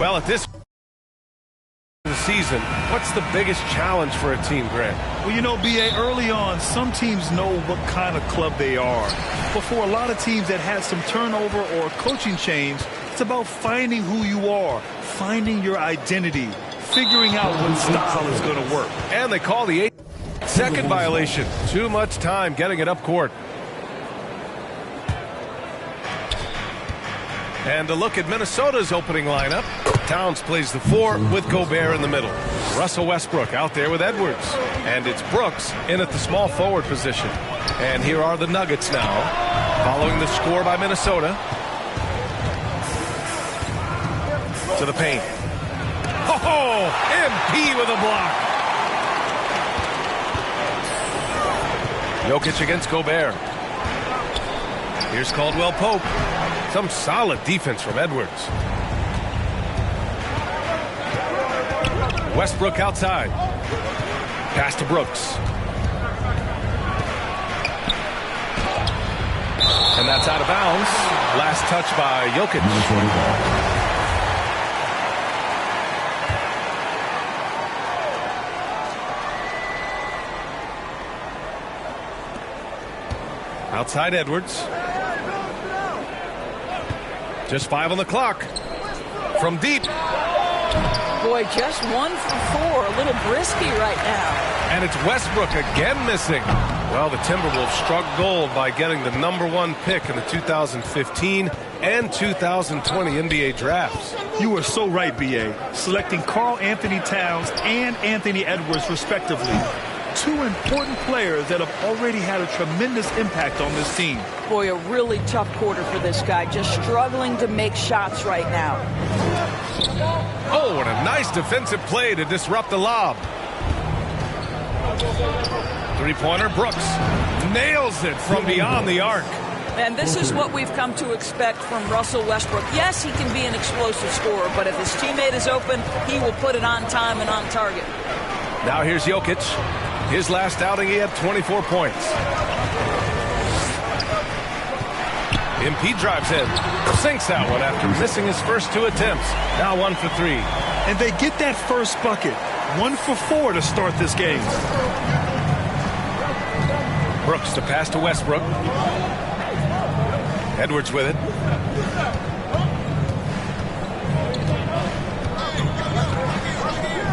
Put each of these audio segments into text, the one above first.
Well, at this season, what's the biggest challenge for a team, Grant? Well, you know, B.A., early on, some teams know what kind of club they are. But for a lot of teams that had some turnover or coaching change, it's about finding who you are, finding your identity, figuring out what style is going to work. And they call the 8-second violation. Too much time getting it up court. And a look at Minnesota's opening lineup. Towns plays the 4 with Gobert in the middle. Russell Westbrook out there with Edwards. And it's Brooks in at the small forward position. And here are the Nuggets now, following the score by Minnesota. To the paint. Oh, MP with a block. Jokic against Gobert. Here's Caldwell Pope. Some solid defense from Edwards. Westbrook outside. Pass to Brooks. And that's out of bounds. Last touch by Jokic. Outside Edwards. Just 5 on the clock. From deep. Boy, just 1 for 4. A little brisky right now. And it's Westbrook again missing. Well, the Timberwolves struck gold by getting the #1 pick in the 2015 and 2020 NBA drafts. You are so right, B.A. Selecting Karl Anthony Towns and Anthony Edwards, respectively. 2 important players that have already had a tremendous impact on this team. Boy, a really tough quarter for this guy. Just struggling to make shots right now. Oh, and a nice defensive play to disrupt the lob. Three-pointer, Brooks nails it from beyond the arc. And this is what we've come to expect from Russell Westbrook. Yes, he can be an explosive scorer, but if his teammate is open, he will put it on time and on target. Now here's Jokic. His last outing, he had 24 points. MP drives in, sinks that one after missing his first 2 attempts. Now 1 for 3. And they get that first bucket. 1 for 4 to start this game. Brooks to pass to Westbrook. Edwards with it.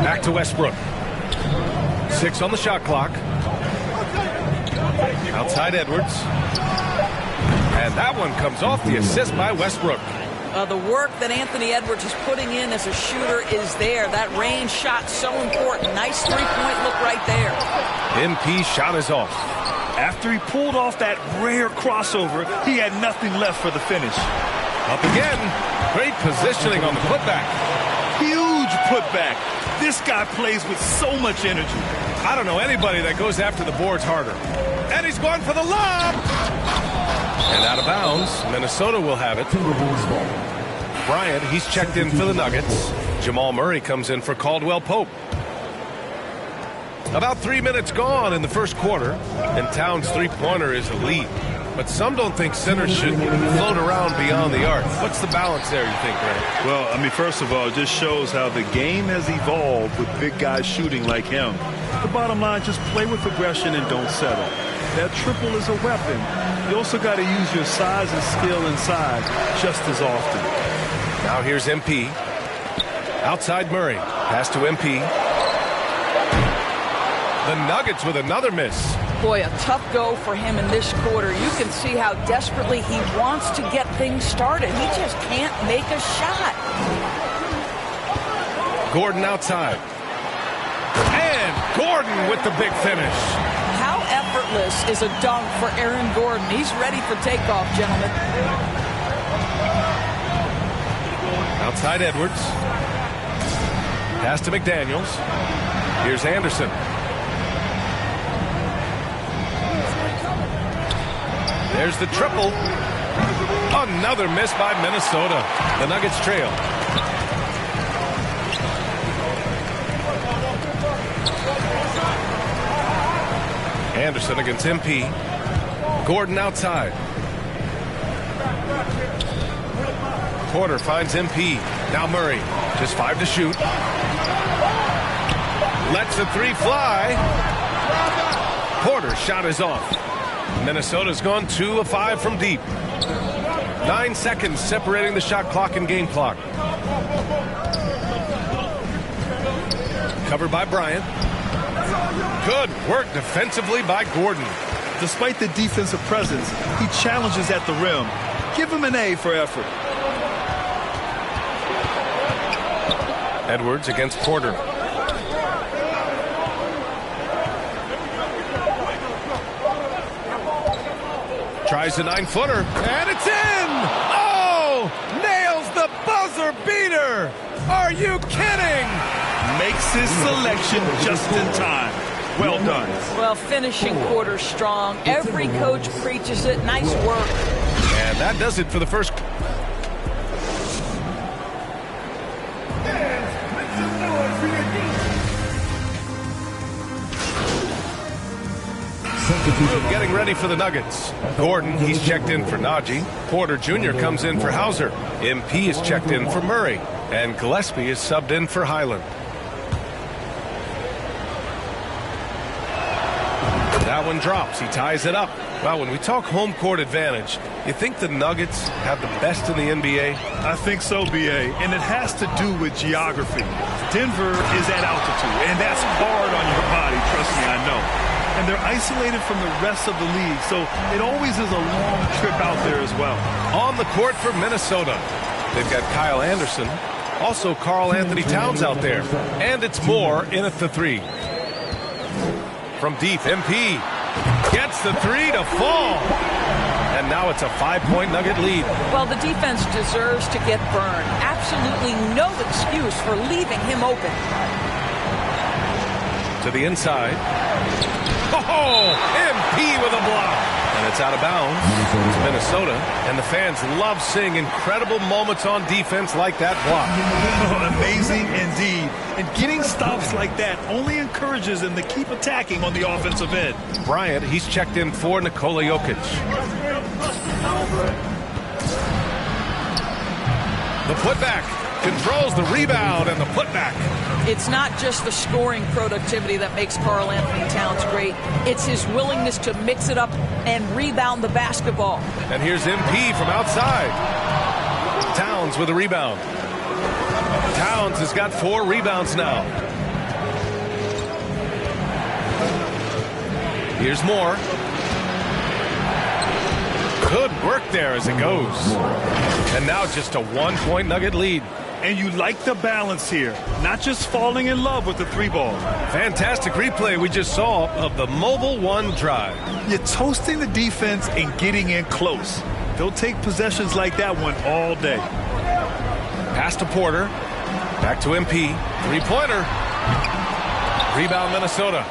Back to Westbrook. 6 on the shot clock. Outside Edwards. And that one comes off the assist by Westbrook. The work that Anthony Edwards is putting in as a shooter is there. That range shot so important. Nice three-point look right there. MP shot is off. After he pulled off that rare crossover, he had nothing left for the finish. Up again. Great positioning on the putback. Huge putback. This guy plays with so much energy. I don't know anybody that goes after the boards harder. And he's going for the lob. And out of bounds. Minnesota will have it. Bryant, he's checked in for the Nuggets. Jamal Murray comes in for Caldwell Pope. About 3 minutes gone in the first quarter, and Towns' three-pointer is elite. But some don't think centers should float around beyond the arc. What's the balance there, you think, Grant? Well, I mean, first of all, it just shows how the game has evolved with big guys shooting like him. The bottom line, just play with aggression and don't settle. That triple is a weapon. You also got to use your size and skill inside just as often. Now here's MP. Outside Murray. Pass to MP. The Nuggets with another miss. Boy, a tough go for him in this quarter. You can see how desperately he wants to get things started. He just can't make a shot. Gordon outside. And Gordon with the big finish. How effortless is a dunk for Aaron Gordon? He's ready for takeoff, gentlemen. Outside Edwards. Pass to McDaniels. Here's Anderson. There's the triple. Another miss by Minnesota. The Nuggets trail. Anderson against MP. Gordon outside. Porter finds MP. Now Murray. Just 5 to shoot. Lets the 3 fly. Porter's shot is off. Minnesota's gone 2 of 5 from deep. 9 seconds separating the shot clock and game clock. Covered by Bryant. Good work defensively by Gordon. Despite the defensive presence, he challenges at the rim. Give him an A for effort. Edwards against Porter. Tries a 9-footer, and it's in! Oh! Nails the buzzer beater! Are you kidding? Makes his selection just in time. Well done. Well, finishing quarter strong. Every coach preaches it. Nice work. And that does it for the first. Getting ready for the Nuggets. Gordon, he's checked in for Najee. Porter Jr. comes in for Hauser. MP is checked in for Murray. And Gillespie is subbed in for Highland. That one drops. He ties it up. Well, when we talk home court advantage, you think the Nuggets have the best in the NBA? I think so, B.A., and it has to do with geography. Denver is at altitude, and that's hard on your body, trust me, I know. And they're isolated from the rest of the league, so it always is a long trip out there as well. On the court for Minnesota, they've got Kyle Anderson, also Karl Anthony Towns out there, and it's Moore in at the 3. From deep, MP gets the 3 to fall. And now it's a 5-point Nugget lead. Well, the defense deserves to get burned. Absolutely no excuse for leaving him open. To the inside. Oh, MP with a block. And it's out of bounds. It's Minnesota. And the fans love seeing incredible moments on defense like that block. Amazing indeed. And getting stops like that only encourages them to keep attacking on the offensive end. Bryant, he's checked in for Nikola Jokic. The putback. Controls the rebound and the putback. It's not just the scoring productivity that makes Karl Anthony Towns great. It's his willingness to mix it up and rebound the basketball. And here's MP from outside. Towns with a rebound. Towns has got 4 rebounds now. Here's Moore. Good work there as it goes. And now just a 1-point Nugget lead. And you like the balance here, not just falling in love with the 3-ball. Fantastic replay we just saw of the Mobile One drive. You're toasting the defense and getting in close. They'll take possessions like that one all day. Pass to Porter. Back to MP. 3-pointer. Rebound Minnesota.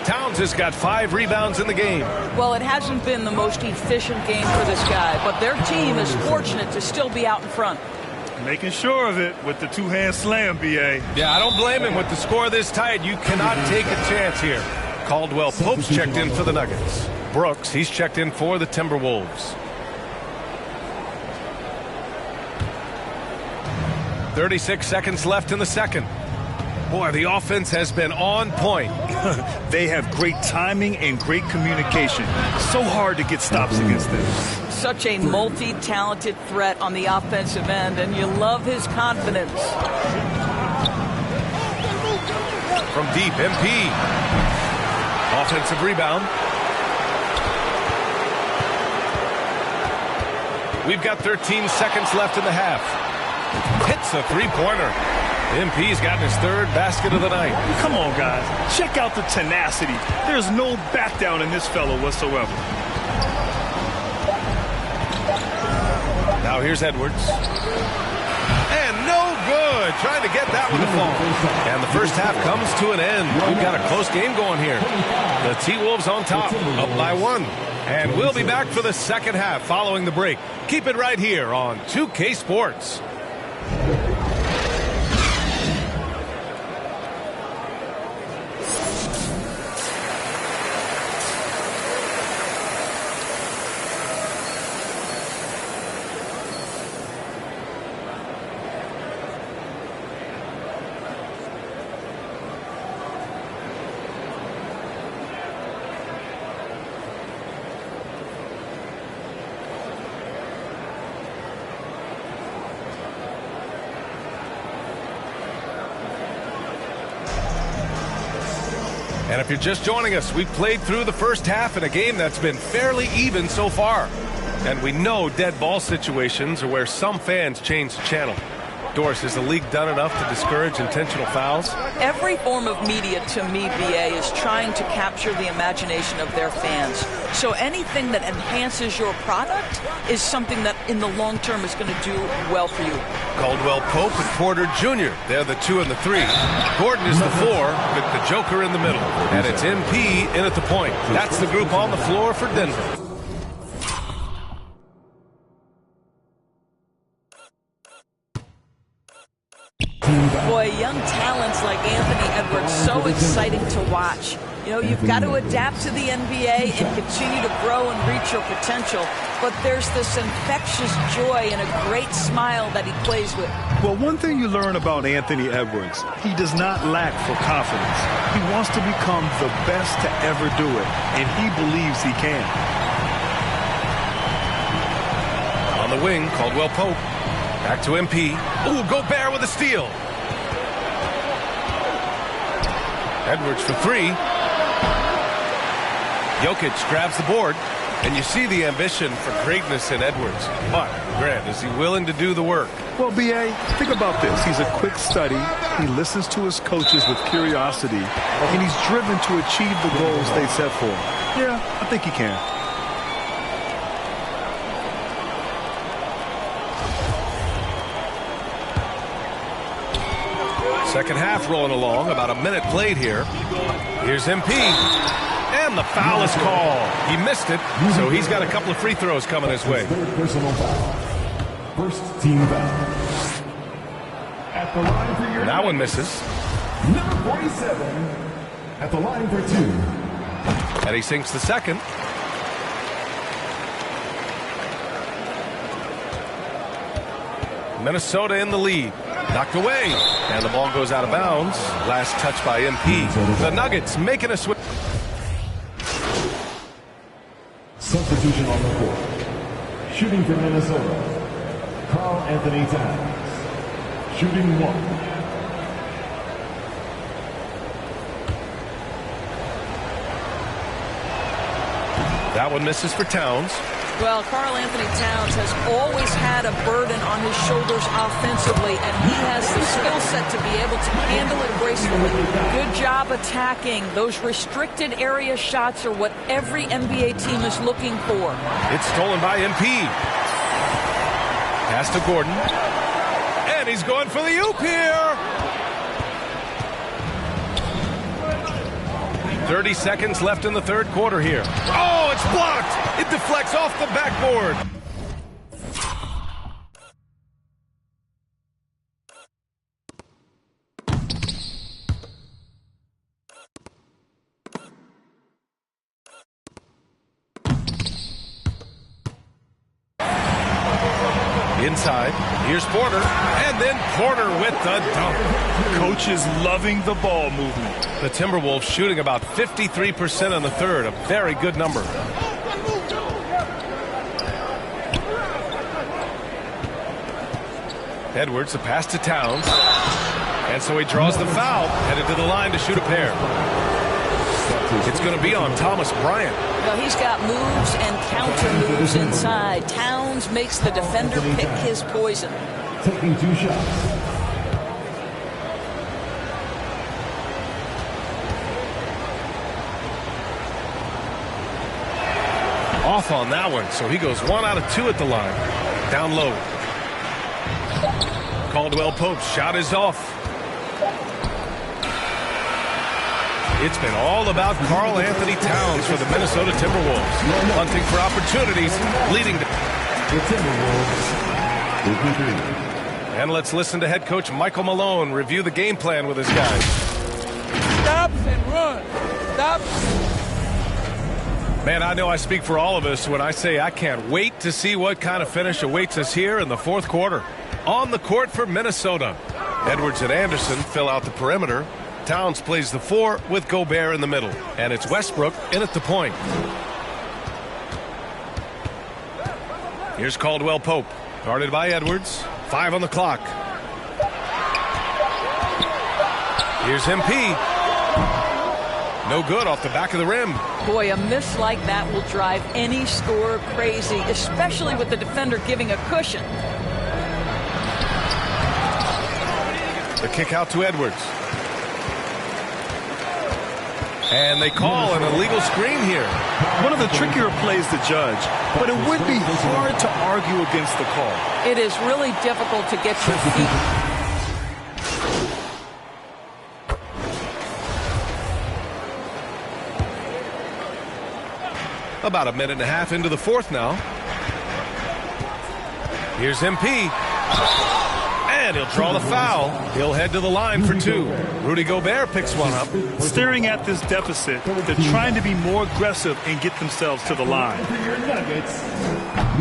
Towns has got 5 rebounds in the game. Well, it hasn't been the most efficient game for this guy, but their team is fortunate to still be out in front. Making sure of it with the 2-hand slam, B.A. Yeah, I don't blame him. With the score this tight, you cannot take a chance here. Caldwell Pope's checked in for the Nuggets. Brooks, he's checked in for the Timberwolves. 36 seconds left in the second. Boy, the offense has been on point. They have great timing and great communication. So hard to get stops against them. Such a multi-talented threat on the offensive end, and you love his confidence. From deep, MP. Offensive rebound. We've got 13 seconds left in the half. Hits the 3-pointer. MP's gotten his 3rd basket of the night. Come on, guys. Check out the tenacity. There's no back down in this fellow whatsoever. Now here's Edwards. And no good. Trying to get that one to fall. And the first half comes to an end. We've got a close game going here. The T-Wolves on top, up by 1. And we'll be back for the second half following the break. Keep it right here on 2K Sports. And if you're just joining us, we've played through the first half in a game that's been fairly even so far. And we know dead ball situations are where some fans change the channel. Doris, has the league done enough to discourage intentional fouls? Every form of media, to me, BA, is trying to capture the imagination of their fans. So anything that enhances your product is something that in the long term is going to do well for you. Caldwell Pope and Porter Jr. They're the 2 and the 3. Gordon is the 4 with the Joker in the middle. And it's MP in at the point. That's the group on the floor for Denver. Boy, young talents like Anthony Edwards, so exciting to watch. You know, you've got to adapt to the NBA and continue to grow and reach your potential. But there's this infectious joy and a great smile that he plays with. Well, one thing you learn about Anthony Edwards, he does not lack for confidence. He wants to become the best to ever do it, and he believes he can. On the wing, Caldwell Pope. Back to MP. Ooh, Gobert with a steal. Edwards for 3. Jokic grabs the board, and you see the ambition for greatness in Edwards. But, Grant, is he willing to do the work? Well, B.A., think about this. He's a quick study. He listens to his coaches with curiosity, and he's driven to achieve the goals they set for him. Yeah, I think he can. Second half rolling along, about a minute played here. Here's MP, and the foul is called. He missed it, so he's got a couple of free throws coming his way. Third personal foul. First team foul. At the line for your That one misses. number 47 at the line for 2. And he sinks the second. Minnesota in the lead. Knocked away. And the ball goes out of bounds. Last touch by MP. The Nuggets making a switch. Substitution on the court. Shooting for Minnesota, Karl Anthony Towns. Shooting 1. That one misses for Towns. Well, Karl Anthony Towns has always had a burden on his shoulders offensively, and he has the skill set to be able to handle it gracefully. Good job attacking. Those restricted area shots are what every NBA team is looking for. It's stolen by MP. Pass to Gordon. And he's going for the oop here. 30 seconds left in the third quarter here. Oh, it's blocked. It deflects off the backboard. Inside, here's Porter, and then Porter with the dunk. Coach is loving the ball movement. The Timberwolves shooting about 53% on the third, a very good number. Edwards, the pass to Towns, and so he draws the foul, headed to the line to shoot a pair. It's going to be on Thomas Bryant. Well, he's got moves and counter moves inside. Towns makes the defender pick his poison. Taking 2 shots. Off on that one, so he goes 1 out of 2 at the line. Down low. Caldwell Pope's shot is off. It's been all about Karl Anthony Towns for the Minnesota Timberwolves. Hunting for opportunities, leading to... The Timberwolves. And let's listen to head coach Michael Malone review the game plan with his guys. Stop and run. Stop. Man, I know I speak for all of us when I say I can't wait to see what kind of finish awaits us here in the fourth quarter. On the court for Minnesota. Edwards and Anderson fill out the perimeter. Towns plays the 4 with Gobert in the middle. And it's Westbrook in at the point. Here's Caldwell Pope. Guarded by Edwards. 5 on the clock. Here's MP. No good off the back of the rim. Boy, a miss like that will drive any scorer crazy, especially with the defender giving a cushion. The kick out to Edwards. And they call an illegal screen here. One of the trickier plays to judge, but it would be hard to argue against the call. It is really difficult to get your feet. About a minute and a half into the fourth now. Here's MP. And he'll draw the foul. He'll head to the line for two. Rudy Gobert picks one up. Staring at this deficit, they're trying to be more aggressive and get themselves to the line.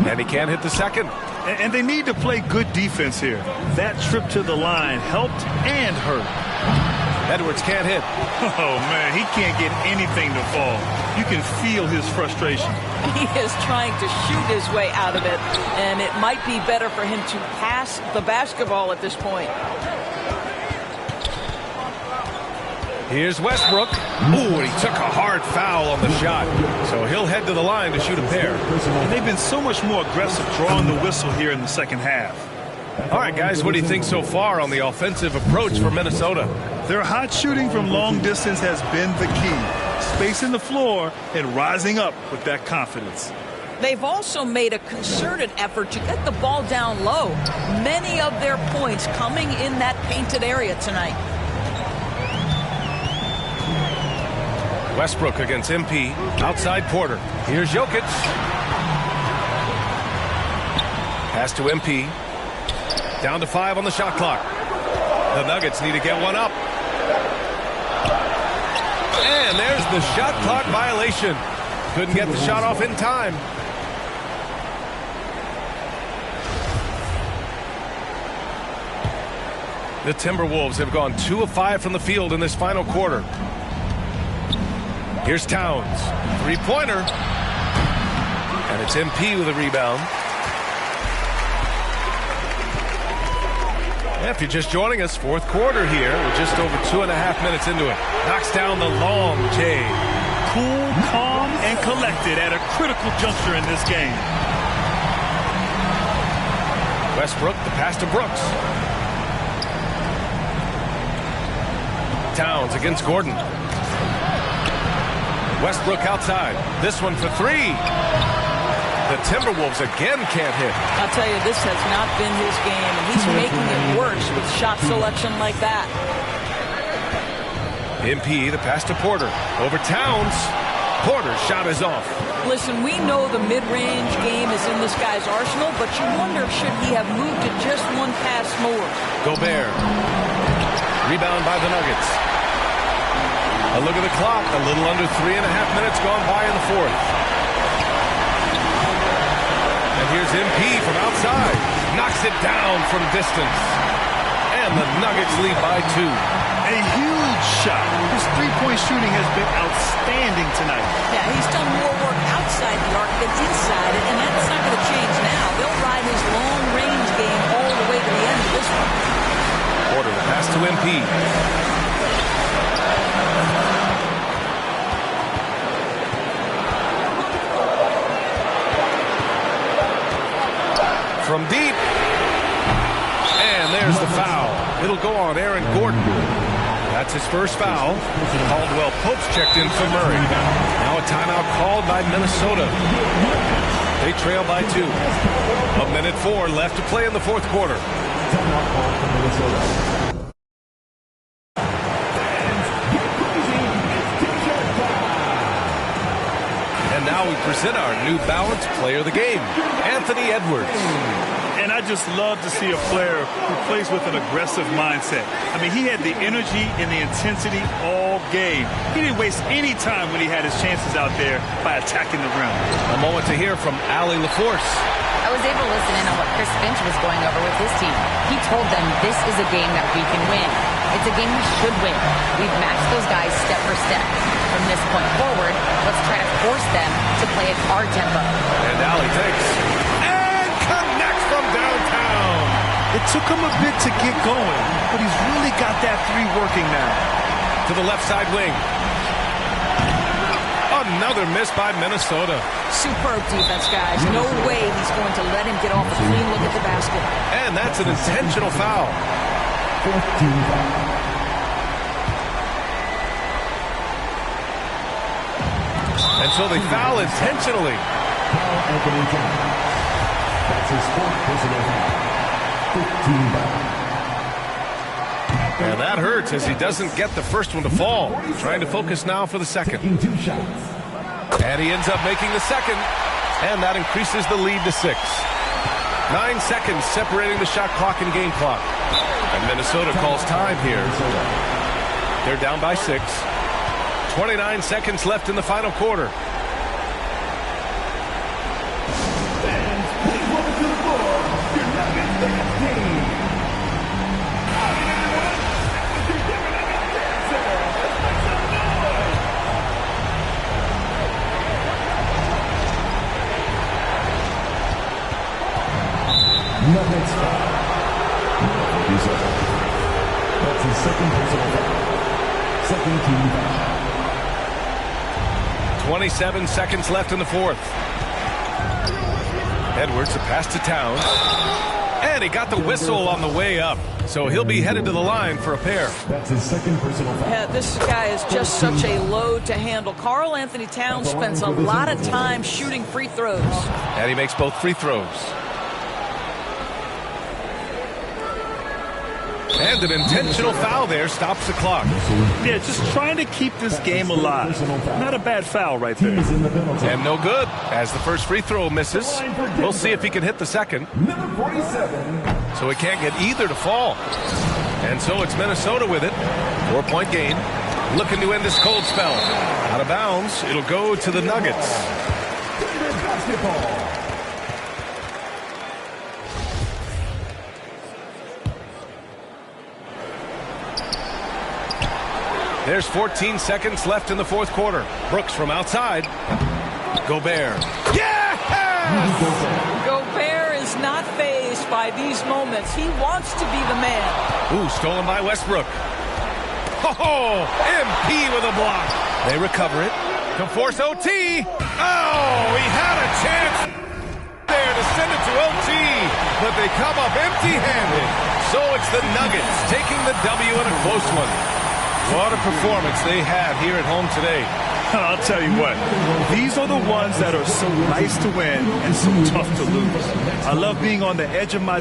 And he can't hit the second. And they need to play good defense here. That trip to the line helped and hurt. Edwards can't hit. Oh, man, he can't get anything to fall. You can feel his frustration. He is trying to shoot his way out of it, and it might be better for him to pass the basketball at this point. Here's Westbrook. Ooh, and he took a hard foul on the shot. So he'll head to the line to shoot a pair. And they've been so much more aggressive drawing the whistle here in the second half. All right, guys, what do you think so far on the offensive approach for Minnesota? Their hot shooting from long distance has been the key. Spacing the floor and rising up with that confidence. They've also made a concerted effort to get the ball down low. Many of their points coming in that painted area tonight. Westbrook against MP. Outside Porter. Here's Jokic. Pass to MP. Down to 5 on the shot clock. The Nuggets need to get one up. And there's the shot clock violation. Couldn't get the shot off in time. The Timberwolves have gone 2 of 5 from the field in this final quarter. Here's Towns. Three-pointer. And it's MP with a rebound. If you're just joining us, fourth quarter here. We're just over 2.5 minutes into it. Knocks down the long J. Cool, calm, and collected at a critical juncture in this game. Westbrook, the pass to Brooks. Towns against Gordon. Westbrook outside. This one for three. The Timberwolves again can't hit. I'll tell you, this has not been his game, and he's making it worse with shot selection like that. MP, the pass to Porter. Over Towns. Porter's shot is off. Listen, we know the mid-range game is in this guy's arsenal, but you wonder, should he have moved to just one pass more? Gobert. Rebound by the Nuggets. A look at the clock. A little under 3.5 minutes gone by in the fourth. And here's MP from outside. Knocks it down from distance. And the Nuggets lead by 2. A huge shot. His three-point shooting has been outstanding tonight. Yeah, he's done more work outside the arc than inside it, and that's not going to change now. They'll ride his long-range game all the way to the end of this one. Porter, the pass to MP. From deep. And there's the foul. It'll go on Aaron Gordon. That's his first foul. Caldwell Pope's checked in for Murray. Now a timeout called by Minnesota. They trail by 2. 1:04 left to play in the fourth quarter. And now we present our New Balance Player of the Game, Anthony Edwards. And I just love to see a player who plays with an aggressive mindset. I mean, he had the energy and the intensity all game. He didn't waste any time when he had his chances out there by attacking the rim. A moment to hear from Allie LaForce. I was able to listen in on what Chris Finch was going over with his team. He told them this is a game that we can win. It's a game we should win. We've matched those guys step for step. From this point forward, let's try to force them to play at our tempo. And Allie takes. It took him a bit to get going, but he's really got that three working now. To the left side wing. another miss by Minnesota. Superb defense, guys. No way he's going to let him get off a clean look at the basket. And that's an intentional foul. Fourth team foul. And so they foul intentionally. Carl Anthony Towns. That's his fourth personal foul. 15 foul. And that hurts as he doesn't get the first one to fall. Trying to focus now for the second. Taking 2 shots. And he ends up making the second. And that increases the lead to 6. 9 seconds separating the shot clock and game clock. And Minnesota calls time here. They're down by 6. 29 seconds left in the final quarter. Fans, please welcome to the floor your Nuggets dance team. Nuggets foul. That's his second personal foul. Second team foul. 27 seconds left in the fourth. Edwards, a pass to Towns. And he got the whistle on the way up. So he'll be headed to the line for a pair. That's his second personal foul. Yeah, this guy is just such a load to handle. Karl Anthony Towns spends a lot of time shooting free throws. And he makes both free throws. And an intentional foul there stops the clock. Yeah, just trying to keep this game alive. Not a bad foul right there. And no good as the first free throw misses. We'll see if he can hit the second. Number 47. So he can't get either to fall. And so it's Minnesota with it. 4-point game. Looking to end this cold spell. Out of bounds. It'll go to the Nuggets. Basketball. There's 14 seconds left in the fourth quarter. Brooks from outside. Gobert. Yeah! Gobert is not fazed by these moments. He wants to be the man. Ooh, stolen by Westbrook. Oh, MP with a block. They recover it. To force OT. Oh, he had a chance there to send it to OT. But they come up empty-handed. So it's the Nuggets taking the W in a close one. What a performance they had here at home today. I'll tell you what, these are the ones that are so nice to win and so tough to lose. I love being on the edge of my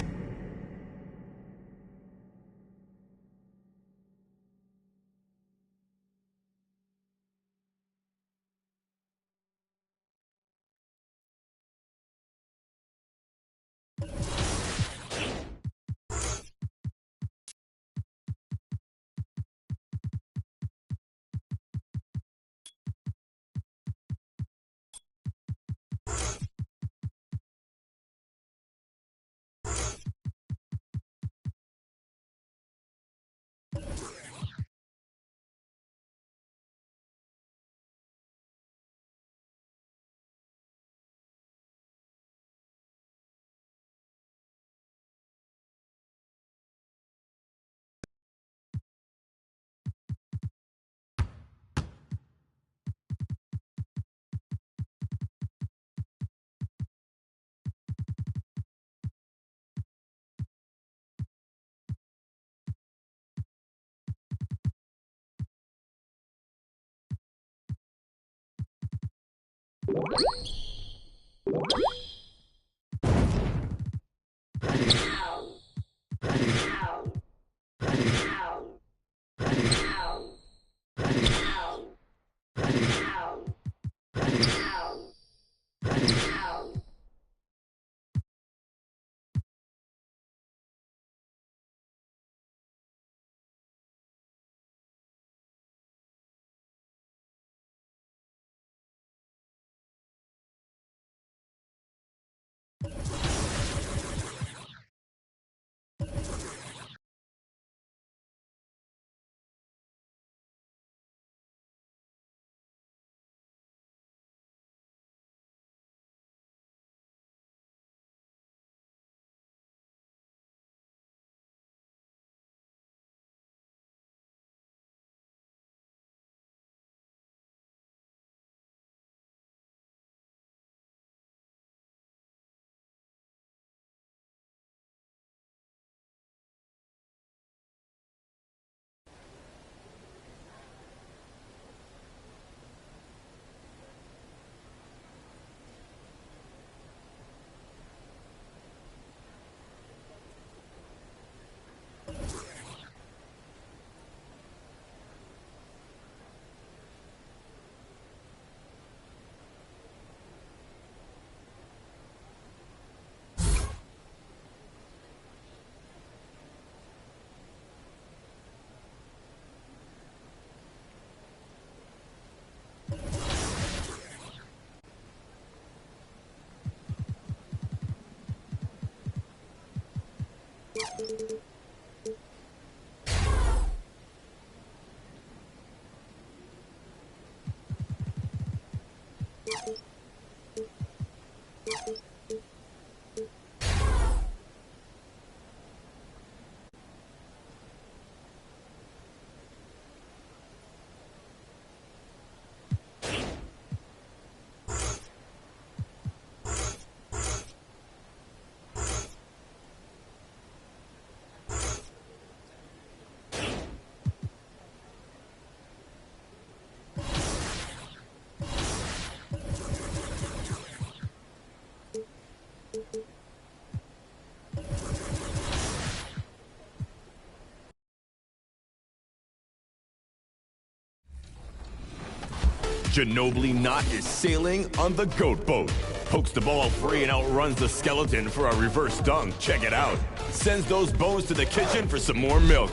Ginobili Knott is sailing on the goat boat. Pokes the ball free and outruns the skeleton for a reverse dunk. Check it out. Sends those bones to the kitchen for some more milk.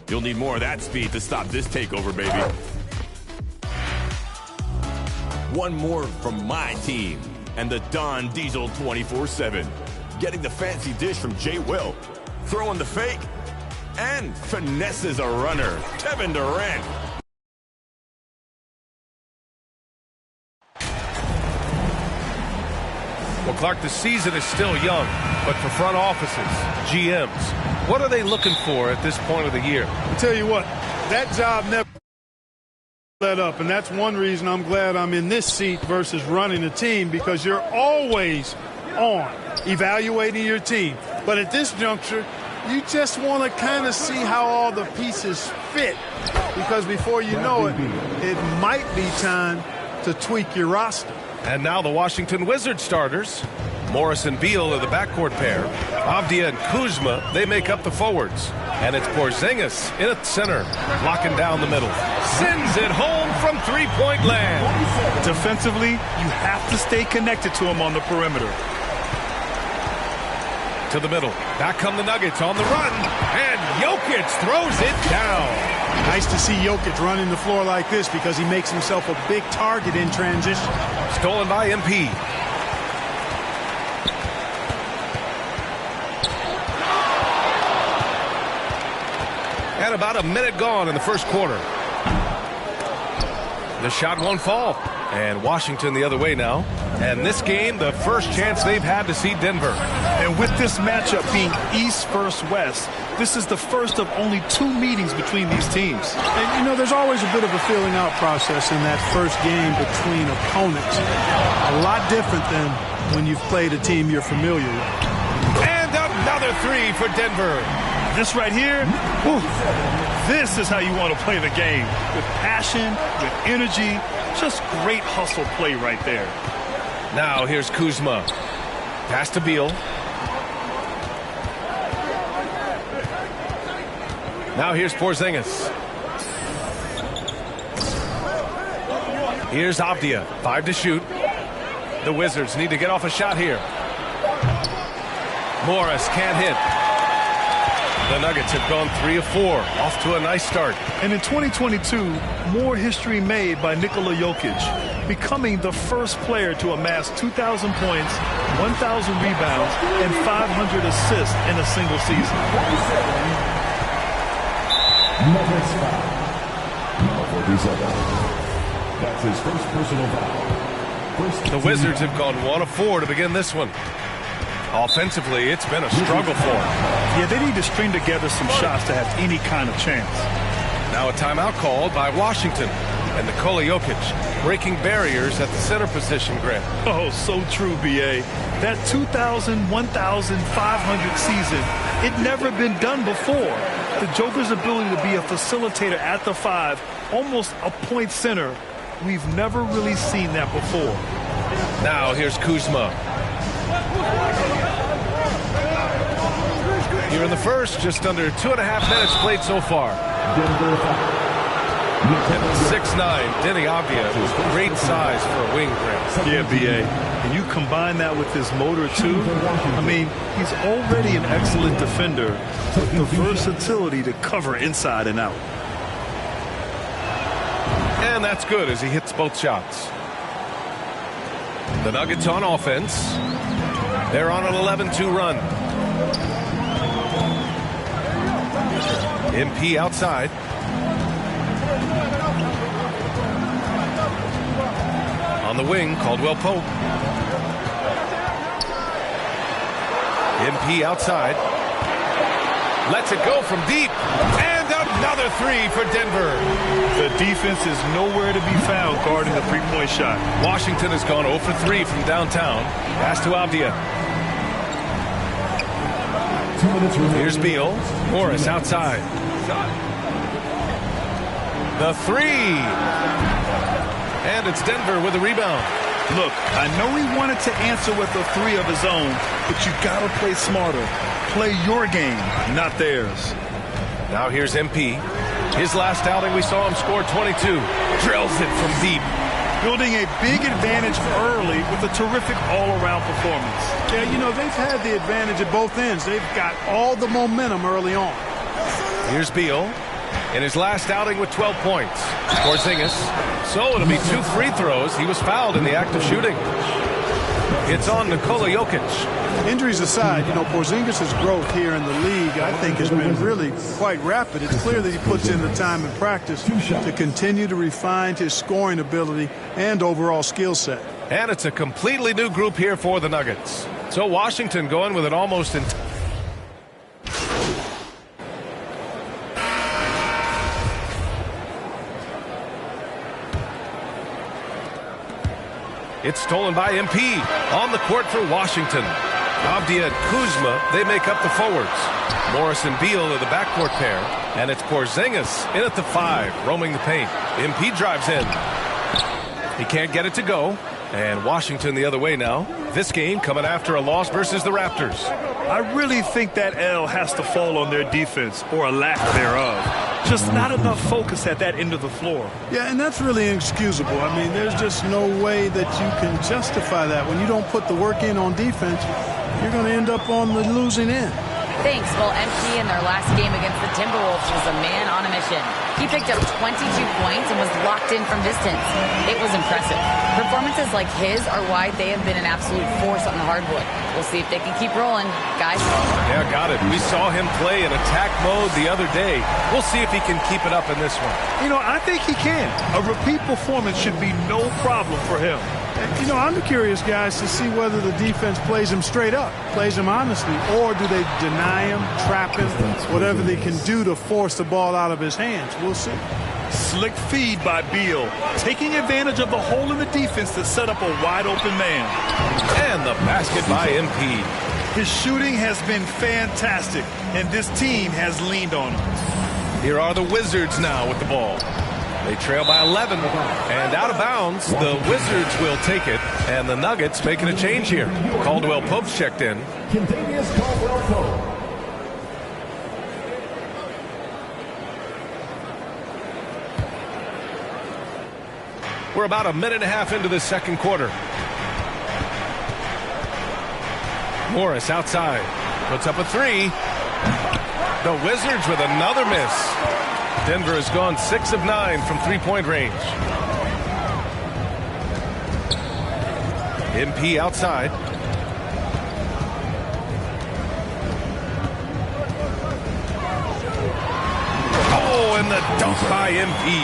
You'll need more of that speed to stop this takeover, baby. One more from my team, and the Don Diesel 24/7. Getting the fancy dish from Jay Will. Throwing the fake, and finesses a runner, Kevin Durant. Well, Clark, the season is still young, but for front offices, GMs, what are they looking for at this point of the year? I'll tell you what, that job never let up, and that's one reason I'm glad I'm in this seat versus running a team, because you're always on evaluating your team. But at this juncture, you just want to kind of see how all the pieces fit, because before you know it, it might be time to tweak your roster. And now the Washington Wizards starters. Morris and Beal are the backcourt pair. Avdia and Kuzma, they make up the forwards. And it's Porzingis in at center, locking down the middle. Sends it home from three-point land. Defensively, you have to stay connected to him on the perimeter. To the middle. Back come the Nuggets on the run. And Jokic throws it down. Nice to see Jokic running the floor like this, because he makes himself a big target in transition. Stolen by MP. And about a minute gone in the first quarter. The shot won't fall. And Washington the other way now. And this game, the first chance they've had to see Denver. And with this matchup being East versus West, this is the first of only 2 meetings between these teams. And, you know, there's always a bit of a filling out process in that first game between opponents. A lot different than when you've played a team you're familiar with. And another three for Denver. This right here, whew, this is how you want to play the game. With passion, with energy, just great hustle play right there. Now here's Kuzma. Pass to Beal. Now here's Porzingis. Here's Avdia. 5 to shoot. The Wizards need to get off a shot here. Morris can't hit. The Nuggets have gone 3 of 4. Off to a nice start. And in 2022, more history made by Nikola Jokic, becoming the first player to amass 2,000 points, 1,000 rebounds, and 500 assists in a single season. Nuggets foul. Now 47. That's his first personal foul. The Wizards have gone 1 of 4 to begin this one. Offensively, it's been a struggle for them. Yeah, they need to string together some shots to have any kind of chance. Now a timeout called by Washington. And Nikola Jokic breaking barriers at the center position, Grant. Oh, so true, B.A. That 2,000, 1,500 season, it never been done before. The Joker's ability to be a facilitator at the 5, almost a point center, we've never really seen that before. Now here's Kuzma. Here in the first, just under 2.5 minutes played so far. And 6'9", Denny Avdia, great size for a wing, Grant. Yeah, B.A. And you combine that with his motor, too. I mean, he's already an excellent defender with the versatility to cover inside and out. And that's good as he hits both shots. The Nuggets on offense. They're on an 11-2 run. MP outside. On the wing, Caldwell Pope. MP outside. Lets it go from deep. And another three for Denver. The defense is nowhere to be found guarding the three-point shot. Washington has gone 0 for 3 from downtown. Pass to Avdia. Here's Beal. Morris outside. The three. And it's Denver with a rebound. Look, I know he wanted to answer with a 3 of his own, but you got to play smarter. Play your game, not theirs. Now here's MP. His last outing, we saw him score 22. Drills it from deep. building a big advantage early with a terrific all-around performance. Yeah, you know, they've had the advantage at both ends. They've got all the momentum early on. Here's Beal in his last outing with 12 points. Porzingis. So it'll be 2 free throws. He was fouled in the act of shooting. It's on Nikola Jokic. Injuries aside, you know, Porzingis' growth here in the league, I think, has been really quite rapid. It's clear that he puts in the time and practice to continue to refine his scoring ability and overall skill set. And it's a completely new group here for the Nuggets. So Washington going with an almost It's stolen by MP. On the court for Washington. Avdia and Kuzma, they make up the forwards. Morris and Beal are the backcourt pair. And it's Porzingis in at the 5, roaming the paint. MP drives in. He can't get it to go. And Washington the other way now. This game coming after a loss versus the Raptors. I really think that L has to fall on their defense, or a lack thereof. Just not enough focus at that end of the floor. Yeah, and that's really inexcusable. I mean, there's just no way that you can justify that. When you don't put the work in on defense, you're going to end up on the losing end. Thanks. Well, MP in their last game against the Timberwolves was a man on a mission. He picked up 22 points and was locked in from distance. It was impressive. Performances like his are why they have been an absolute force on the hardwood. We'll see if they can keep rolling. Guys? Yeah, got it. We saw him play in attack mode the other day. We'll see if he can keep it up in this one. You know, I think he can. A repeat performance should be no problem for him. You know, I'm curious, guys, to see whether the defense plays him straight up, plays him honestly, or do they deny him, trap him, whatever they can do to force the ball out of his hands. We'll see. Slick feed by Beal, taking advantage of the hole in the defense to set up a wide-open man. And the basket by MP. His shooting has been fantastic, and this team has leaned on him. Here are the Wizards now with the ball. They trail by 11, and out of bounds, the Wizards will take it, and the Nuggets making a change here. Caldwell Pope's checked in. Kentavious Caldwell-Pope. We're about a minute and a half into the second quarter. Morris outside, puts up a 3. The Wizards with another miss. Denver has gone 6 of 9 from three-point range. MP outside. Oh, and the dunk by MP.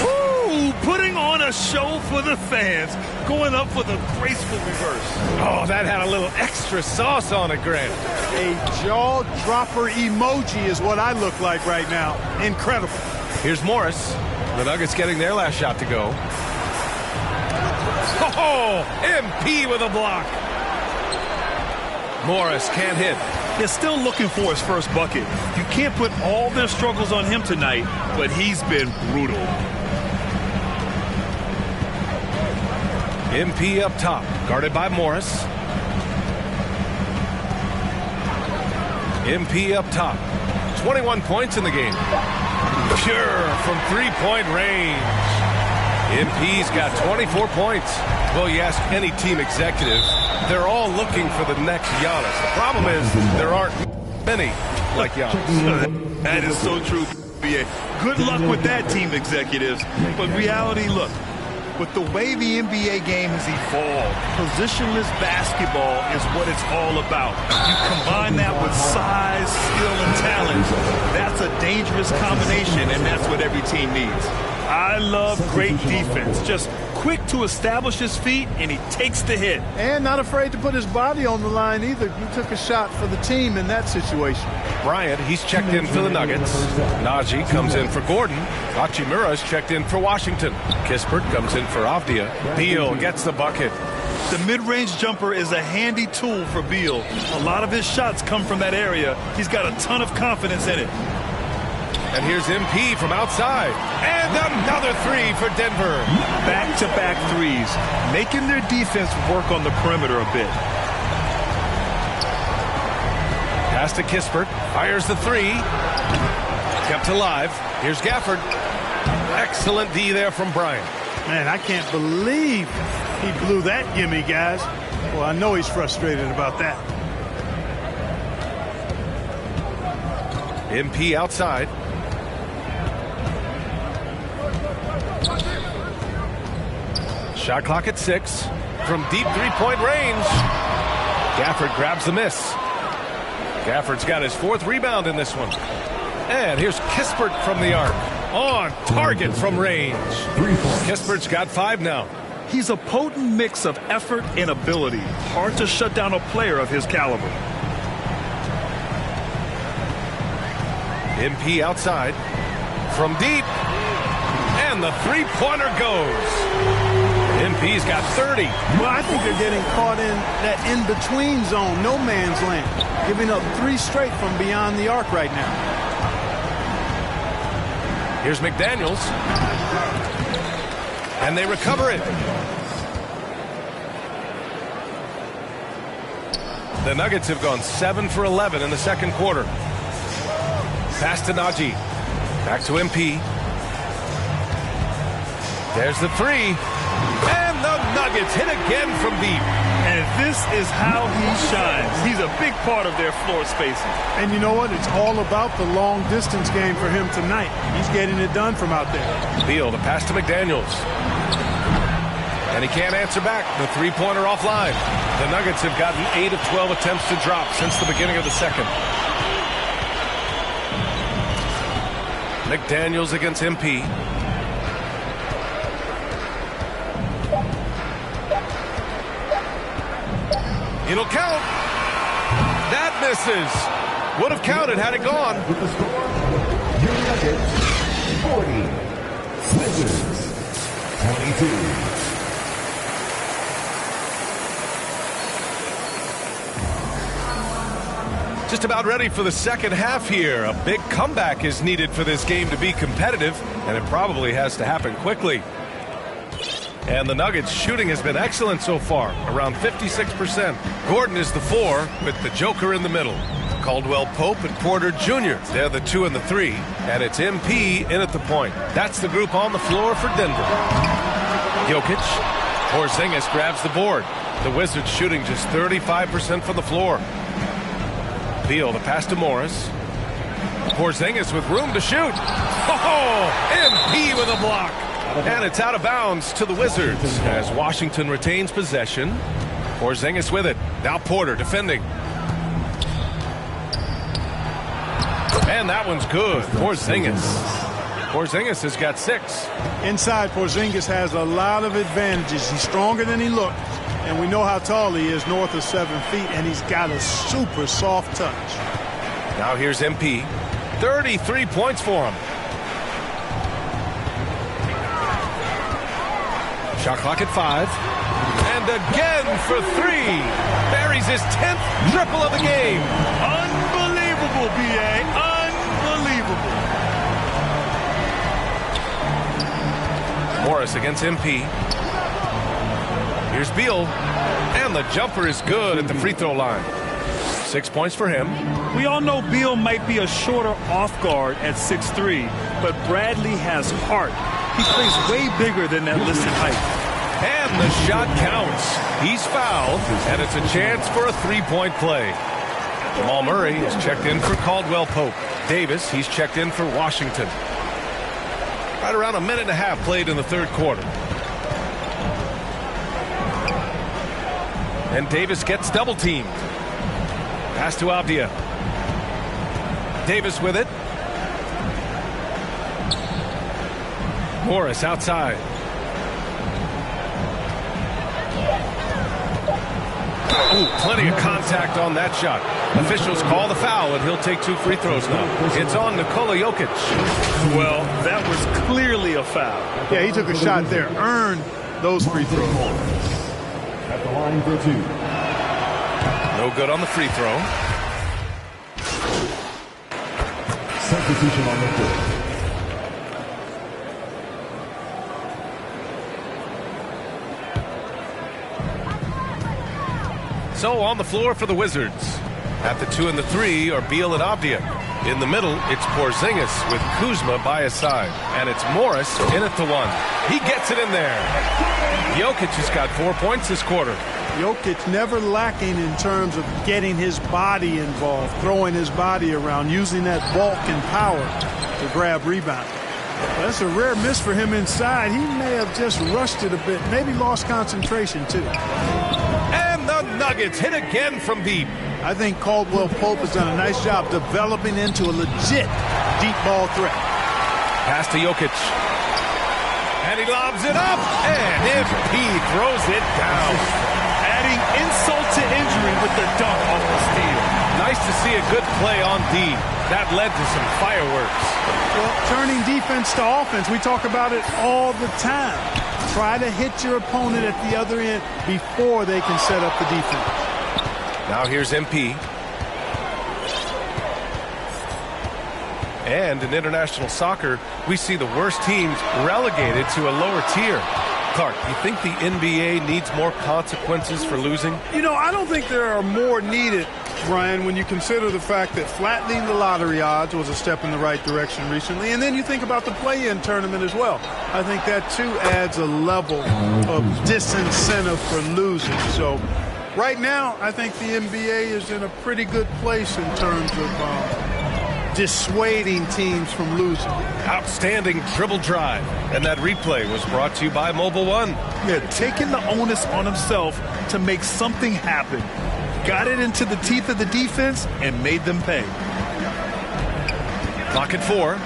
Ooh, putting on a show for the fans, going up with a graceful reverse. Oh, that had a little extra sauce on it, Grant. A jaw-dropper emoji is what I look like right now. Incredible. Here's Morris. The Nuggets getting their last shot to go. Oh, MP with a block. Morris can't hit. They're still looking for his first bucket. You can't put all their struggles on him tonight, but he's been brutal. MP up top, guarded by Morris. MP up top. 21 points in the game. Pure from three-point range. MP's got 24 points. Well, you ask any team executive, they're all looking for the next Giannis. The problem is there aren't many like Giannis. That is so true. Good luck with that, team executives. But reality, look, with the way the NBA game has evolved, positionless basketball is what it's all about. You combine that with size, skill, and talent. That's a dangerous combination, and that's what every team needs. I love great defense. Just quick to establish his feet, and he takes the hit. And not afraid to put his body on the line either. He took a shot for the team in that situation. Bryant, he's checked in for the Nuggets. Najee comes in for Gordon. Hachimura's checked in for Washington. Kispert comes in for Avdia. Beal gets the bucket. The mid-range jumper is a handy tool for Beal. A lot of his shots come from that area. He's got a ton of confidence in it. And here's MP from outside. And another 3 for Denver. Back-to-back threes, making their defense work on the perimeter a bit. Pass to Kispert. Fires the 3. Kept alive. Here's Gafford. Excellent D there from Bryant. Man, I can't believe he blew that gimme, guys. Well, I know he's frustrated about that. MP outside. Shot clock at 6. From deep three-point range. Gafford grabs the miss. Gafford's got his 4th rebound in this one. And here's Kispert from the arc. On target from range. Kispert's got 5 now. He's a potent mix of effort and ability. Hard to shut down a player of his caliber. MP outside. From deep. And the three-pointer goes. MP's got 30. Well, I think they're getting caught in that in-between zone, no man's land. Giving up 3 straight from beyond the arc right now. Here's McDaniels. And they recover it. The Nuggets have gone 7 for 11 in the second quarter. Pass to Najee. Back to MP. There's the 3. And the Nuggets hit again from deep. And this is how he shines. He's a big part of their floor spacing. And you know what? It's all about the long distance game for him tonight. He's getting it done from out there. Beal to pass to McDaniels. And he can't answer back. The three-pointer offline. The Nuggets have gotten 8 of 12 attempts to drop since the beginning of the second. McDaniels against MP. It'll count. That misses. Would have counted had it gone. With the score, your Nuggets 40, Wizards 22. Just about ready for the second half here. A big comeback is needed for this game to be competitive, and it probably has to happen quickly. And the Nuggets shooting has been excellent so far, around 56%. Gordon is the 4 with the Joker in the middle. Caldwell Pope and Porter Jr. They're the 2 and the 3, and it's MP in at the point. That's the group on the floor for Denver. Jokic. Porzingis grabs the board. The Wizards shooting just 35% from the floor. Beal to pass to Morris. Porzingis with room to shoot. Oh, MP with a block. And it's out of bounds to the Wizards as Washington retains possession. Porzingis with it. Now Porter defending. And that one's good. Porzingis has got 6. Inside, Porzingis has a lot of advantages. He's stronger than he looks. And we know how tall he is, north of 7 feet. And he's got a super soft touch. Now here's MP. 33 points for him. Shot clock at 5. And again for 3. Buries his 10th triple of the game. Unbelievable, B.A. Unbelievable. Morris against MP. Here's Beal. And the jumper is good at the free throw line. 6 points for him. We all know Beal might be a shorter off guard at 6'3", but Bradley has heart. He plays way bigger than that listed height. And the shot counts. He's fouled, and it's a chance for a three-point play. Jamal Murray is checked in for Caldwell Pope. Davis, he's checked in for Washington. Right around a minute and a half played in the third quarter. And Davis gets double-teamed. Pass to Avdia. Davis with it. Morris outside. Ooh, plenty of contact on that shot. Officials call the foul, and he'll take 2 free throws now. It's on Nikola Jokic. Well, that was clearly a foul. Yeah, he took a shot there. Earned those free throws. At the line for 2. No good on the free throw. Substitution on the court. So on the floor for the Wizards. At the 2 and the 3 are Beal and Avdia. In the middle, it's Porzingis with Kuzma by his side. And it's Morris in at the 1. He gets it in there. Jokic has got 4 points this quarter. Jokic never lacking in terms of getting his body involved, throwing his body around, using that bulk and power to grab rebound. That's a rare miss for him inside. He may have just rushed it a bit, maybe lost concentration too. And the Nuggets hit again from deep. I think Caldwell Pope has done a nice job developing into a legit deep ball threat. Pass to Jokic. And he lobs it up, and MP throws it down. Adding insult to injury with the dunk off the steal. Nice to see a good play on D. That led to some fireworks. Well, turning defense to offense, we talk about it all the time. Try to hit your opponent at the other end before they can set up the defense. Now here's MP. And in international soccer, we see the worst teams relegated to a lower tier. Clark, you think the NBA needs more consequences for losing? You know, I don't think there are more needed, Brian, when you consider the fact that flattening the lottery odds was a step in the right direction recently. And then you think about the play-in tournament as well. I think that, too, adds a level of disincentive for losing. So right now, I think the NBA is in a pretty good place in terms of dissuading teams from losing. Outstanding dribble drive. And that replay was brought to you by Mobile One. Yeah, taking the onus on himself to make something happen. Got it into the teeth of the defense and made them pay. Clock at 4.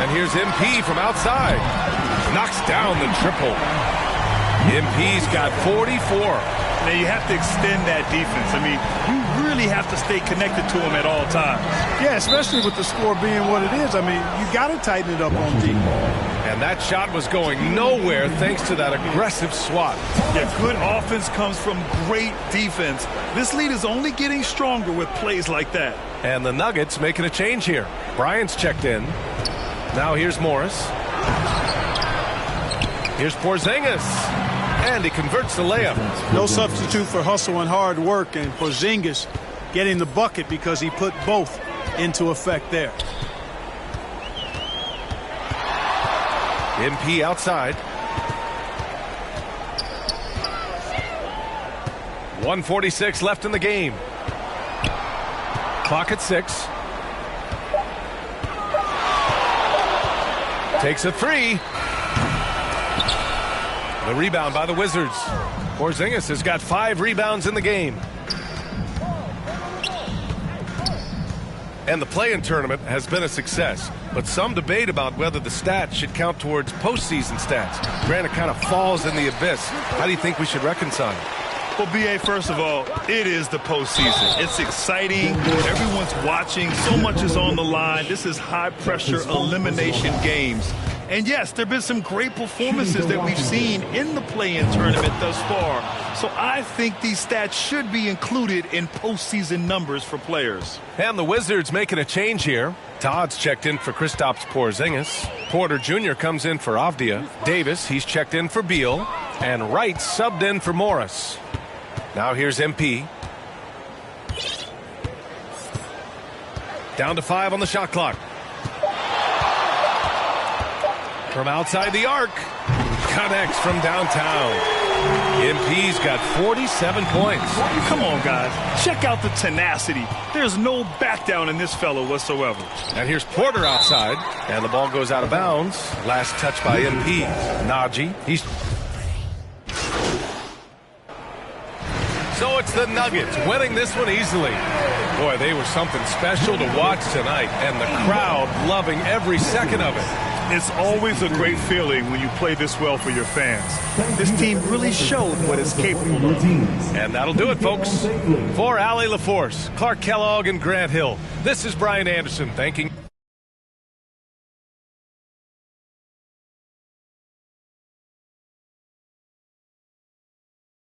And here's MP from outside. Knocks down the triple. MP's got 44. Now you have to extend that defense. I mean, you really have to stay connected to him at all times. Yeah, especially with the score being what it is. I mean, you got to tighten it up on D. And that shot was going nowhere thanks to that aggressive swat. Yeah, good offense comes from great defense. This lead is only getting stronger with plays like that. And the Nuggets making a change here. Bryant's checked in. Now here's Morris. Here's Porzingis. And he converts the layup. No substitute for hustle and hard work, and Porzingis getting the bucket because he put both into effect there. MP outside. 1:46 left in the game. Clock at 6. Takes a 3. The rebound by the Wizards. Porzingis has got 5 rebounds in the game. And the play-in tournament has been a success, but some debate about whether the stats should count towards postseason stats. Granted, kind of falls in the abyss. How do you think we should reconcile? Well, B.A., first of all, it is the postseason. It's exciting. Everyone's watching. So much is on the line. This is high-pressure elimination games. And yes, there have been some great performances that we've seen in the play-in tournament thus far. So I think these stats should be included in postseason numbers for players. And the Wizards making a change here. Todd's checked in for Kristaps Porzingis. Porter Jr. comes in for Avdia. Davis, he's checked in for Beal. And Wright subbed in for Morris. Now here's MP. Down to 5 on the shot clock. From outside the arc. Connects from downtown. MP's got 47 points. Come on, guys. Check out the tenacity. There's no back down in this fellow whatsoever. And here's Porter outside. And the ball goes out of bounds. Last touch by MP. Najee. So it's the Nuggets winning this one easily. Boy, they were something special to watch tonight. And the crowd loving every second of it. It's always a great feeling when you play this well for your fans. This team really showed what it's capable of. And that'll do it, folks. For Allie LaForce, Clark Kellogg, and Grant Hill, this is Brian Anderson thanking